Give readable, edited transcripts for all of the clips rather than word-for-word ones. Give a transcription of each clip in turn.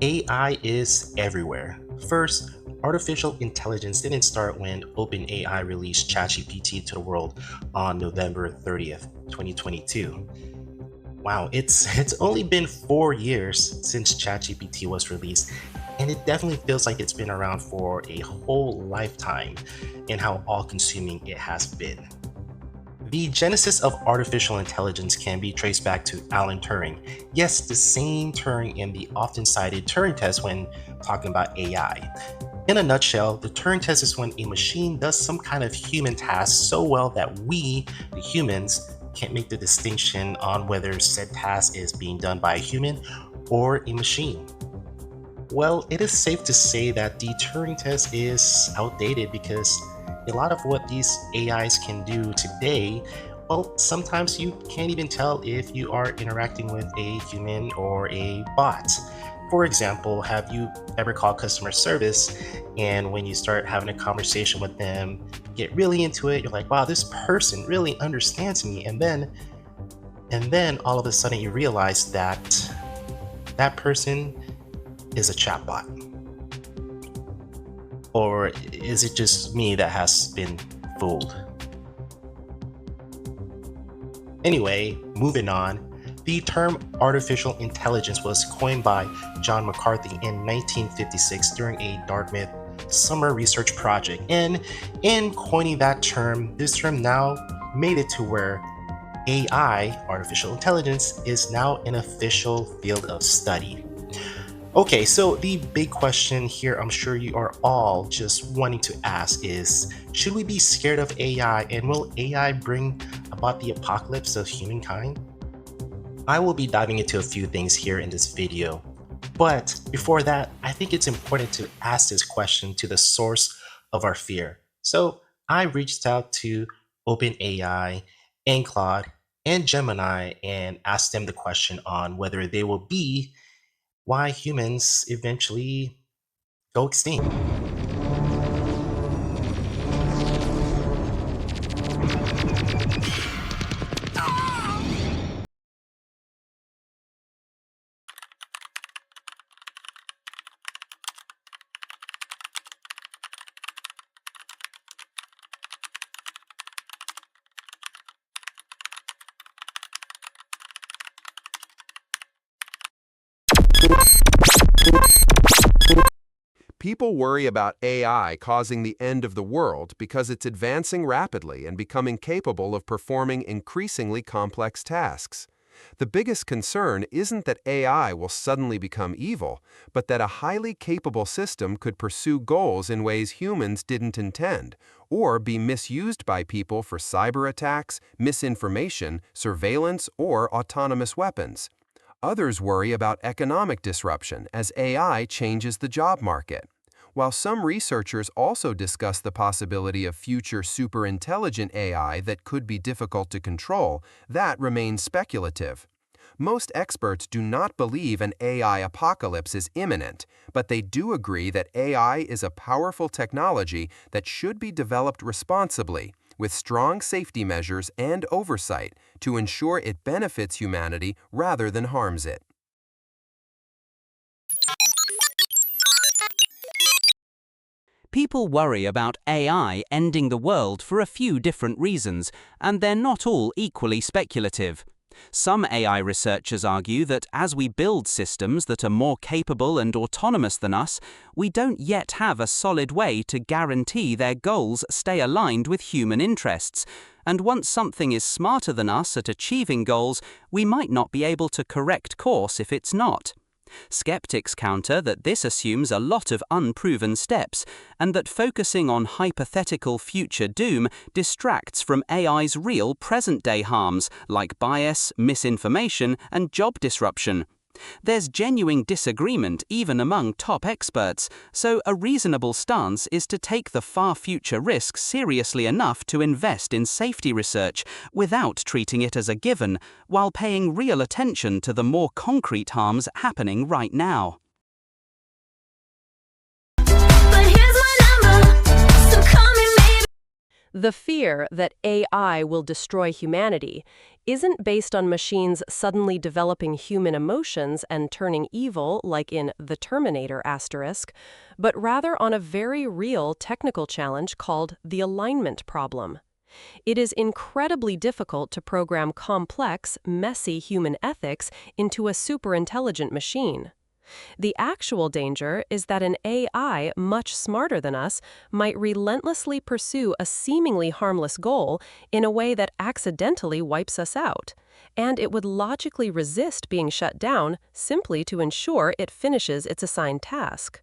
AI is everywhere. First, artificial intelligence didn't start when OpenAI released ChatGPT to the world on November 30th, 2022. Wow, it's only been 4 years since ChatGPT was released, and it definitely feels like it's been around for a whole lifetime in how all-consuming it has been. The genesis of artificial intelligence can be traced back to Alan Turing. Yes, the same Turing in the often cited Turing test when talking about AI. In a nutshell, the Turing test is when a machine does some kind of human task so well that we, the humans, can't make the distinction on whether said task is being done by a human or a machine. Well, it is safe to say that the Turing test is outdated because a lot of what these AIs can do today, well, sometimes you can't even tell if you are interacting with a human or a bot. For example, have you ever called customer service and when you start having a conversation with them, get really into it, you're like, wow, this person really understands me. And then all of a sudden you realize that that person is a chatbot. Or is it just me that has been fooled? Anyway, moving on. The term artificial intelligence was coined by John McCarthy in 1956 during a Dartmouth summer research project. And in coining that term, this term now made it to where AI, artificial intelligence, is now an official field of study. Okay, so the big question here, I'm sure you are all just wanting to ask is, should we be scared of AI and will AI bring about the apocalypse of humankind? I will be diving into a few things here in this video, but before that, I think it's important to ask this question to the source of our fear. So I reached out to OpenAI and Claude and Gemini and asked them the question on whether they will be why humans eventually go extinct. People worry about AI causing the end of the world because it's advancing rapidly and becoming capable of performing increasingly complex tasks. The biggest concern isn't that AI will suddenly become evil, but that a highly capable system could pursue goals in ways humans didn't intend, or be misused by people for cyber attacks, misinformation, surveillance, or autonomous weapons. Others worry about economic disruption as AI changes the job market. While some researchers also discuss the possibility of future superintelligent AI that could be difficult to control, that remains speculative. Most experts do not believe an AI apocalypse is imminent, but they do agree that AI is a powerful technology that should be developed responsibly, with strong safety measures and oversight to ensure it benefits humanity rather than harms it. People worry about AI ending the world for a few different reasons, and they're not all equally speculative. Some AI researchers argue that as we build systems that are more capable and autonomous than us, we don't yet have a solid way to guarantee their goals stay aligned with human interests. And once something is smarter than us at achieving goals, we might not be able to correct course if it's not. Skeptics counter that this assumes a lot of unproven steps, and that focusing on hypothetical future doom distracts from AI's real present-day harms, like bias, misinformation, and job disruption. There's genuine disagreement even among top experts, so a reasonable stance is to take the far future risks seriously enough to invest in safety research without treating it as a given, while paying real attention to the more concrete harms happening right now. The fear that AI will destroy humanity isn't based on machines suddenly developing human emotions and turning evil, like in The Terminator asterisk, but rather on a very real technical challenge called the alignment problem. It is incredibly difficult to program complex, messy human ethics into a superintelligent machine. The actual danger is that an AI much smarter than us might relentlessly pursue a seemingly harmless goal in a way that accidentally wipes us out, and it would logically resist being shut down simply to ensure it finishes its assigned task.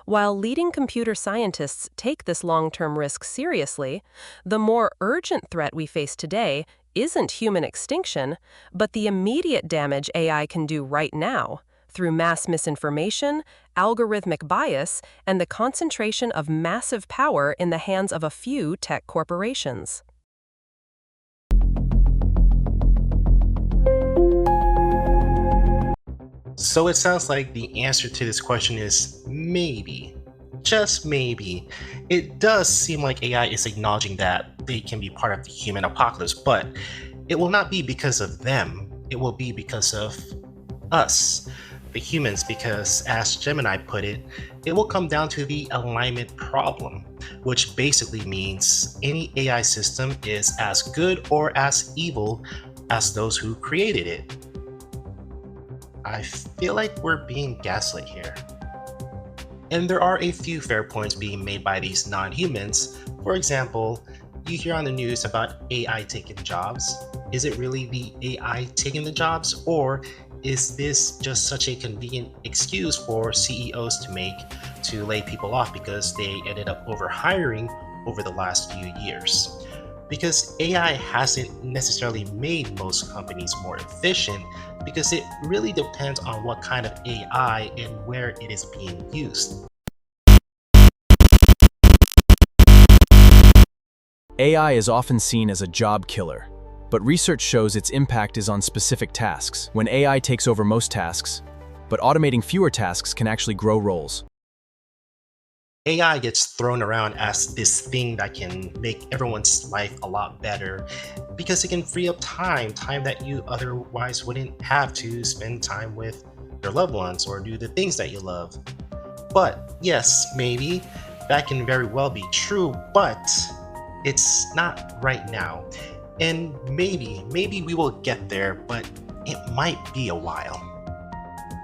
While leading computer scientists take this long-term risk seriously, the more urgent threat we face today isn't human extinction, but the immediate damage AI can do right now, through mass misinformation, algorithmic bias, and the concentration of massive power in the hands of a few tech corporations. So it sounds like the answer to this question is maybe. Just maybe. It does seem like AI is acknowledging that they can be part of the human apocalypse, but it will not be because of them. It will be because of us, the humans, because as Gemini put it, it will come down to the alignment problem, which basically means any AI system is as good or as evil as those who created it. I feel like we're being gaslit here. And there are a few fair points being made by these non-humans. For example, you hear on the news about AI taking jobs. Is it really the AI taking the jobs, or is this just such a convenient excuse for CEOs to make to lay people off because they ended up overhiring over the last few years? Because AI hasn't necessarily made most companies more efficient, because it really depends on what kind of AI and where it is being used. AI is often seen as a job killer, but research shows its impact is on specific tasks. When AI takes over most tasks, but automating fewer tasks can actually grow roles. AI gets thrown around as this thing that can make everyone's life a lot better because it can free up time that you otherwise wouldn't have to spend time with your loved ones or do the things that you love. But yes, maybe that can very well be true, but it's not right now. And maybe we will get there, but it might be a while.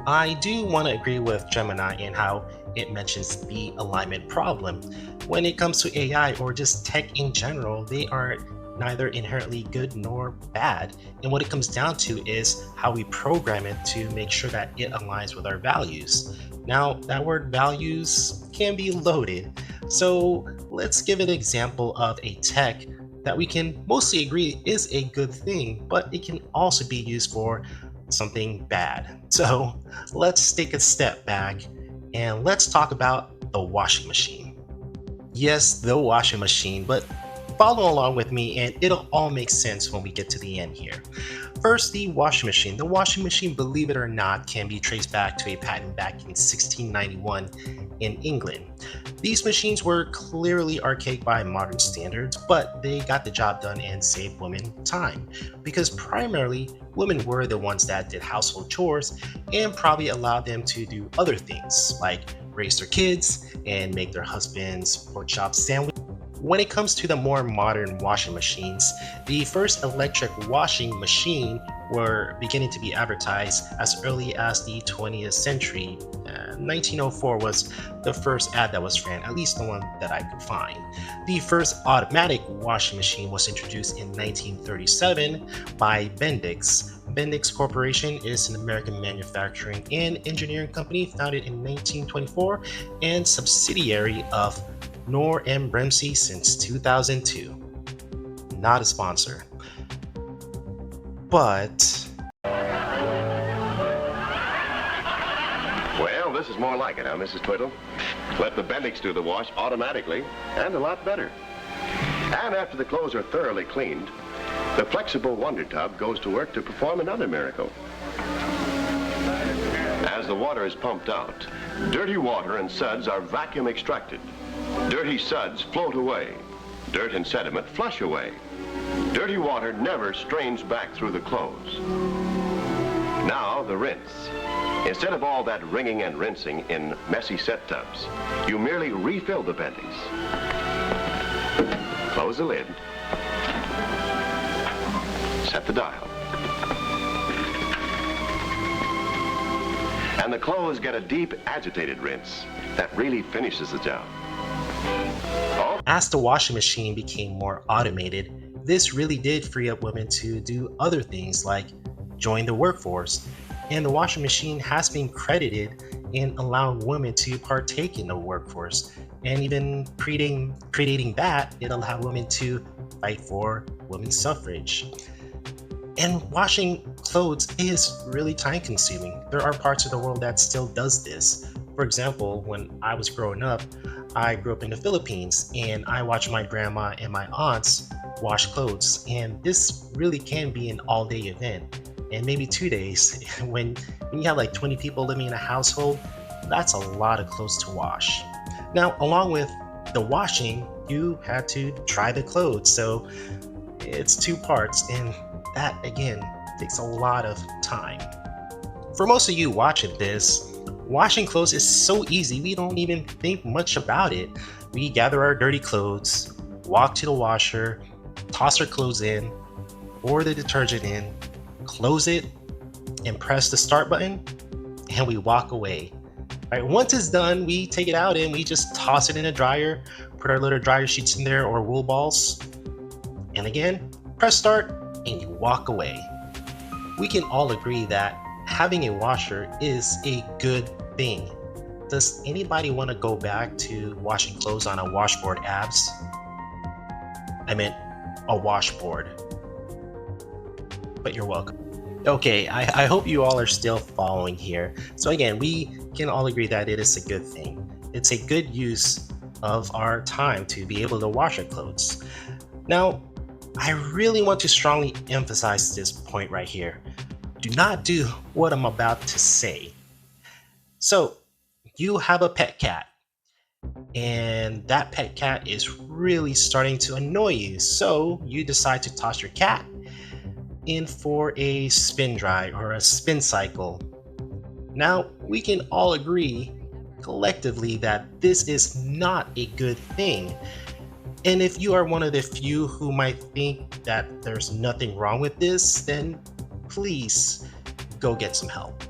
I do want to agree with Gemini in how it mentions the alignment problem. When it comes to AI or just tech in general, they are neither inherently good nor bad. And what it comes down to is how we program it to make sure that it aligns with our values. Now, that word values can be loaded. So let's give an example of a tech that we can mostly agree is a good thing, but it can also be used for something bad. So let's take a step back and let's talk about the washing machine. Yes, the washing machine, but follow along with me and it'll all make sense when we get to the end here. First, the washing machine. The washing machine, believe it or not, can be traced back to a patent back in 1691 in England. These machines were clearly archaic by modern standards, but they got the job done and saved women time, because primarily women were the ones that did household chores and probably allowed them to do other things like raise their kids and make their husbands pork chop sandwiches. When it comes to the more modern washing machines, the first electric washing machine were beginning to be advertised as early as the 20th century. 1904 was the first ad that was ran, at least the one that I could find. The first automatic washing machine was introduced in 1937 by Bendix. Bendix Corporation is an American manufacturing and engineering company founded in 1924 and subsidiary of Knorr and Bremse since 2002. Not a sponsor. But well, this is more like it, huh, Mrs. Twiddle? Let the Bendix do the wash automatically, and a lot better. And after the clothes are thoroughly cleaned, the flexible Wonder Tub goes to work to perform another miracle. As the water is pumped out, dirty water and suds are vacuum extracted. Dirty suds float away. Dirt and sediment flush away. Dirty water never strains back through the clothes. Now the rinse. Instead of all that wringing and rinsing in messy set tubs, you merely refill the bendings. Close the lid. Set the dial. And the clothes get a deep, agitated rinse that really finishes the job. As the washing machine became more automated, this really did free up women to do other things like join the workforce. And the washing machine has been credited in allowing women to partake in the workforce. And even predating that, it allowed women to fight for women's suffrage. And washing clothes is really time consuming. There are parts of the world that still does this. For example, when I was growing up, I grew up in the Philippines and I watched my grandma and my aunts wash clothes. And this really can be an all-day event. And maybe 2 days. When you have like 20 people living in a household, that's a lot of clothes to wash. Now, along with the washing, you had to dry the clothes. So it's 2 parts, and that again takes a lot of time. For most of you watching this, washing clothes is so easy, we don't even think much about it. We gather our dirty clothes, walk to the washer, toss our clothes in, pour the detergent in, close it, and press the start button, and we walk away. All right, once it's done, we take it out and we just toss it in a dryer, put our little dryer sheets in there or wool balls, and again, press start, and you walk away. We can all agree that having a washer is a good thing. Does anybody want to go back to washing clothes on a washboard abs? I meant a washboard. But you're welcome. Okay, I hope you all are still following here. So again, we can all agree that it is a good thing. It's a good use of our time to be able to wash our clothes. Now, I really want to strongly emphasize this point right here. Do not do what I'm about to say. So, you have a pet cat, and that pet cat is really starting to annoy you. So, you decide to toss your cat in for a spin dry or a spin cycle. Now, we can all agree collectively that this is not a good thing. And if you are one of the few who might think that there's nothing wrong with this, then please go get some help.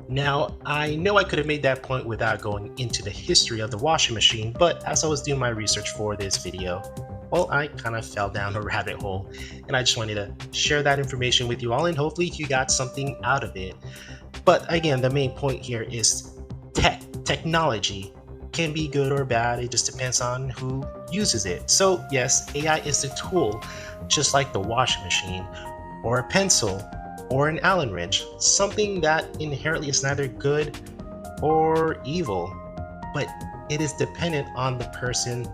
Now, I know I could have made that point without going into the history of the washing machine, but as I was doing my research for this video, well, I kind of fell down a rabbit hole, and I just wanted to share that information with you all, and hopefully you got something out of it. But again, the main point here is technology can be good or bad. It just depends on who uses it. So yes, AI is a tool, just like the washing machine, or a pencil, or an Allen wrench, something that inherently is neither good or evil, but it is dependent on the person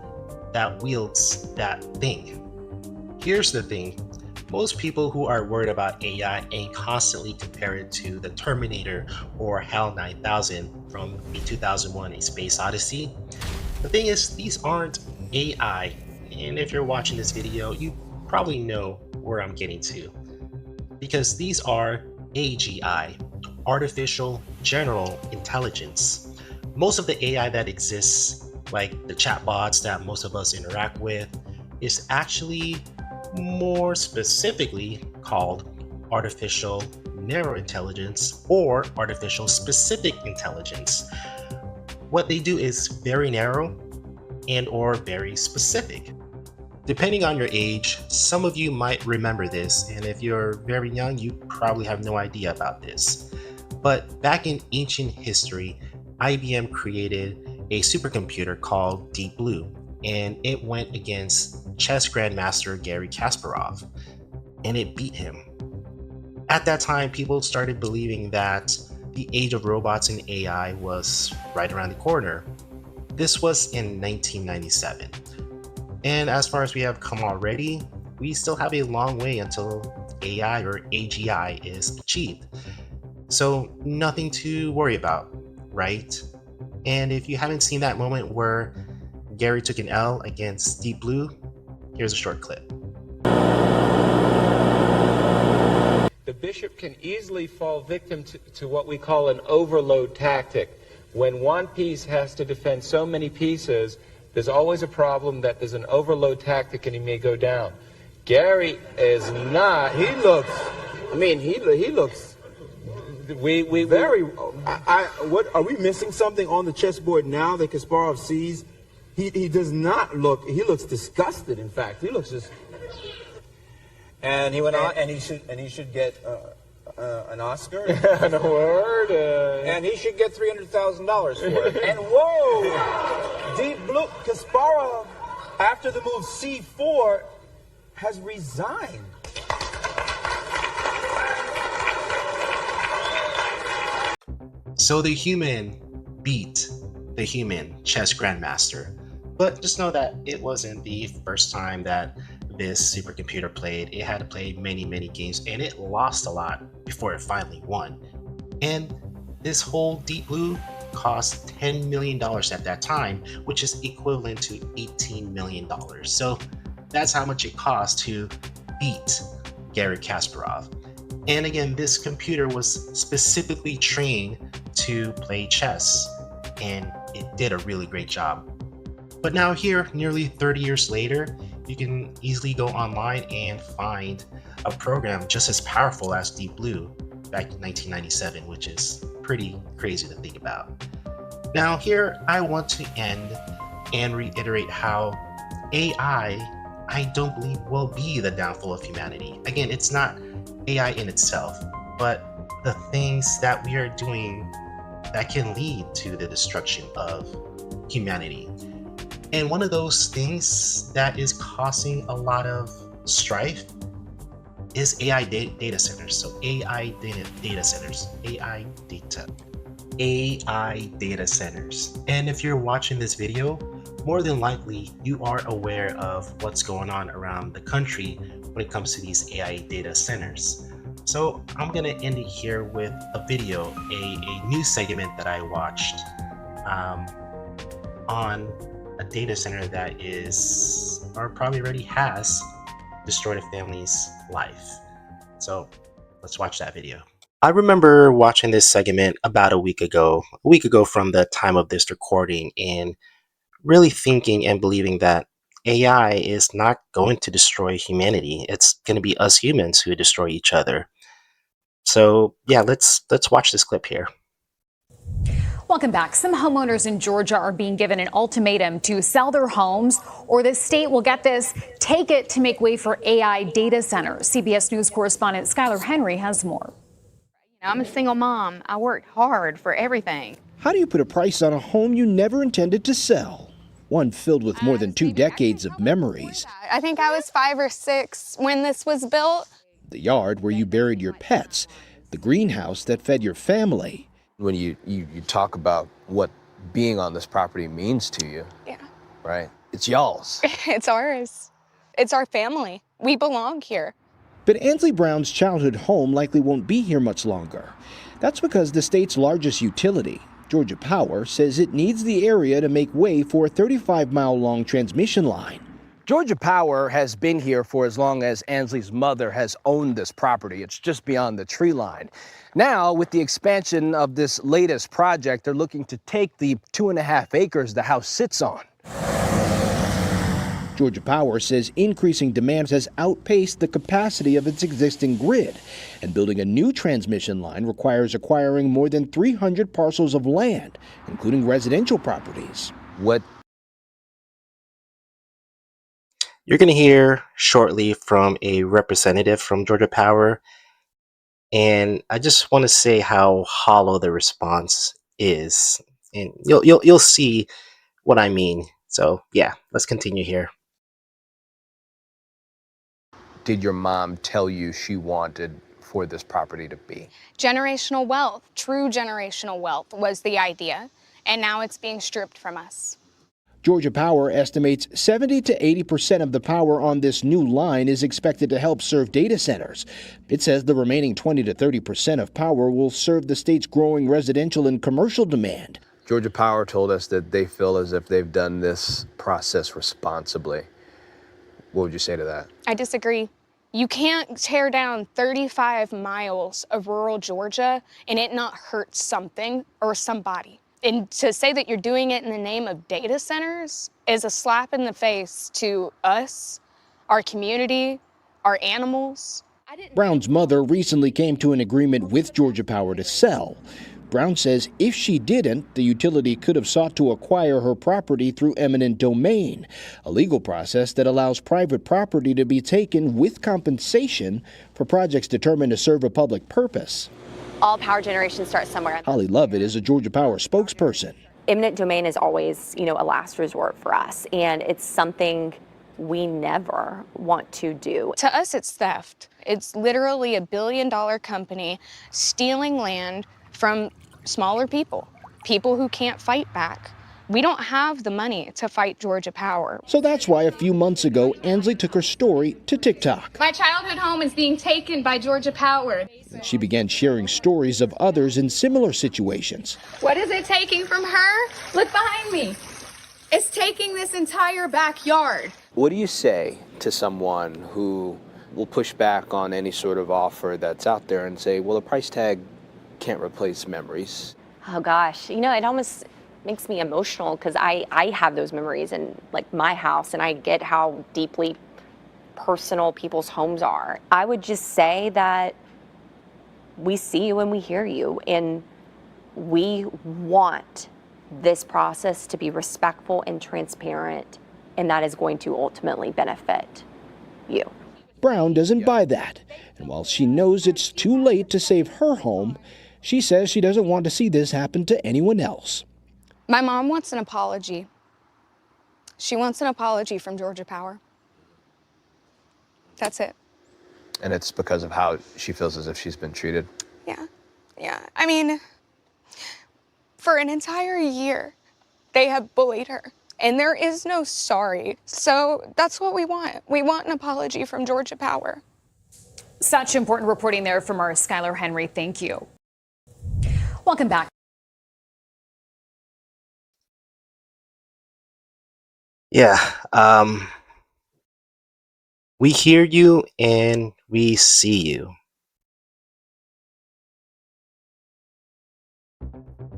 that wields that thing. Here's the thing. Most people who are worried about AI and constantly compare it to the Terminator or HAL 9000 from the 2001 A Space Odyssey, the thing is, these aren't AI, and if you're watching this video, you probably know where I'm getting to. Because these are AGI, Artificial General Intelligence. Most of the AI that exists, like the chatbots that most of us interact with, is actually more specifically called Artificial Narrow Intelligence or Artificial Specific Intelligence. What they do is very narrow and or very specific. Depending on your age, some of you might remember this, and if you're very young, you probably have no idea about this. But back in ancient history, IBM created a supercomputer called Deep Blue, and it went against chess grandmaster Garry Kasparov, and it beat him. At that time, people started believing that the age of robots and AI was right around the corner. This was in 1997. And as far as we have come already, we still have a long way until AI or AGI is achieved. So nothing to worry about, right? And if you haven't seen that moment where Garry took an L against Deep Blue, here's a short clip. The bishop can easily fall victim to what we call an overload tactic. When one piece has to defend so many pieces, there's always a problem that there's an overload tactic and he may go down. Garry is not. He looks. I mean, he looks. What are we missing something on the chessboard now that Kasparov sees? He does not look. He looks disgusted. In fact, he looks just. And he went on, and he should get an Oscar, an award, and he should get $300,000 for it. And whoa, deep blue Kasparov, after the move C4, has resigned. So the human beat the human chess grandmaster. But just know that it wasn't the first time that this supercomputer played. It had to play many games, and it lost a lot before it finally won. And this whole Deep Blue cost $10 million at that time, which is equivalent to $18 million. So that's how much it cost to beat Garry Kasparov. And again, this computer was specifically trained to play chess, and it did a really great job. But now here, nearly 30 years later, you can easily go online and find a program just as powerful as Deep Blue back in 1997, which is pretty crazy to think about. Now here, I want to end and reiterate how AI, I don't believe, will be the downfall of humanity. Again, it's not AI in itself, but the things that we are doing that can lead to the destruction of humanity. And one of those things that is causing a lot of strife is AI data centers. So AI data centers. AI data centers. And if you're watching this video, more than likely you are aware of what's going on around the country when it comes to these AI data centers. So I'm gonna end it here with a video, a news segment that I watched on a data center that is, or probably already has, destroyed a family's life. So let's watch that video. I remember watching this segment about a week ago from the time of this recording, and really thinking and believing that AI is not going to destroy humanity. It's going to be us humans who destroy each other. So yeah, let's watch this clip here. Welcome back. Some homeowners in Georgia are being given an ultimatum to sell their homes, or the state will, get this, take it to make way for AI data centers. CBS News correspondent Skylar Henry has more. I'm a single mom. I worked hard for everything. How do you put a price on a home you never intended to sell? One filled with more than 2 decades of memories. I think I was 5 or 6 when this was built. The yard where you buried your pets. The greenhouse that fed your family. When you talk about what being on this property means to you, yeah, right? It's y'all's. It's ours. It's our family. We belong here. But Ansley Brown's childhood home likely won't be here much longer. That's because the state's largest utility, Georgia Power, says it needs the area to make way for a 35-mile-long transmission line. Georgia Power has been here for as long as Ansley's mother has owned this property. It's just beyond the tree line. Now, with the expansion of this latest project, they're looking to take the 2.5 acres the house sits on. Georgia Power says increasing demand has outpaced the capacity of its existing grid, and building a new transmission line requires acquiring more than 300 parcels of land, including residential properties. What you're going to hear shortly from a representative from Georgia Power, and I just want to say how hollow the response is, and you'll see what I mean. So yeah, let's continue here. did your mom tell you she wanted for this property to be? Generational wealth, true generational wealth was the idea, and now it's being stripped from us. Georgia Power estimates 70 to 80% of the power on this new line is expected to help serve data centers. It says the remaining 20 to 30% of power will serve the state's growing residential and commercial demand. Georgia Power told us that they feel as if they've done this process responsibly. What would you say to that? I disagree. You can't tear down 35 miles of rural Georgia and it not hurt something or somebody. And to say that you're doing it in the name of data centers is a slap in the face to us, our community, our animals. Brown's mother recently came to an agreement with Georgia Power to sell. Brown says if she didn't, the utility could have sought to acquire her property through eminent domain, a legal process that allows private property to be taken with compensation for projects determined to serve a public purpose. All power generation starts somewhere. Holly Lovett is a Georgia Power spokesperson. Eminent domain is always, a last resort for us, and it's something we never want to do. To us, it's theft. It's literally $1 billion company stealing land from smaller people who can't fight back. We don't have the money to fight Georgia Power. So that's why a few months ago, Ansley took her story to TikTok. My childhood home is being taken by Georgia Power. She began sharing stories of others in similar situations. What is it taking from her? Look behind me. It's taking this entire backyard. What do you say to someone who will push back on any sort of offer that's out there and say, well, a price tag can't replace memories? Oh gosh, it almost makes me emotional because I have those memories in like my house, and I get how deeply personal people's homes are. I would just say that we see you and we hear you, and we want this process to be respectful and transparent, and that is going to ultimately benefit you. Brown doesn't buy that, and while she knows it's too late to save her home, she says she doesn't want to see this happen to anyone else. My mom wants an apology. She wants an apology from Georgia Power. That's it. And it's because of how she feels as if she's been treated? Yeah. I mean, for an entire year, they have bullied her. And there is no sorry. So that's what we want. We want an apology from Georgia Power. Such important reporting there from our Skylar Henry. Thank you. Welcome back. Yeah, we hear you and we see you.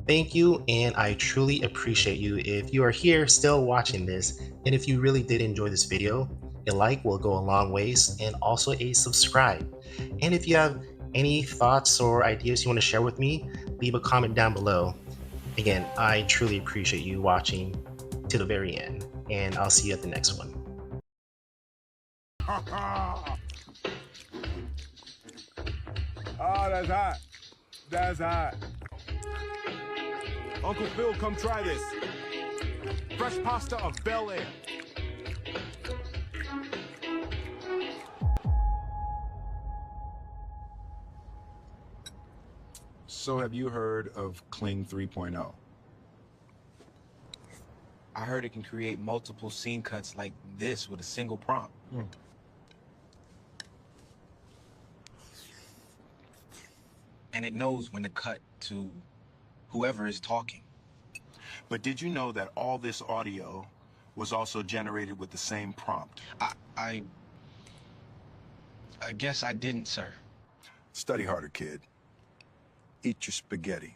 Thank you, and I truly appreciate you if you are here still watching this, and if you really did enjoy this video, a like will go a long ways, and also a subscribe. And if you have any thoughts or ideas you want to share with me, leave a comment down below. Again, I truly appreciate you watching to the very end, and I'll see you at the next one. Oh, that's hot. That's hot. Uncle Phil, come try this. Fresh pasta of Bel Air. So have you heard of Kling 3.0? I heard it can create multiple scene cuts like this with a single prompt. And it knows when to cut to whoever is talking. But did you know that all this audio was also generated with the same prompt? I guess I didn't, sir. Study harder, kid. Eat your spaghetti.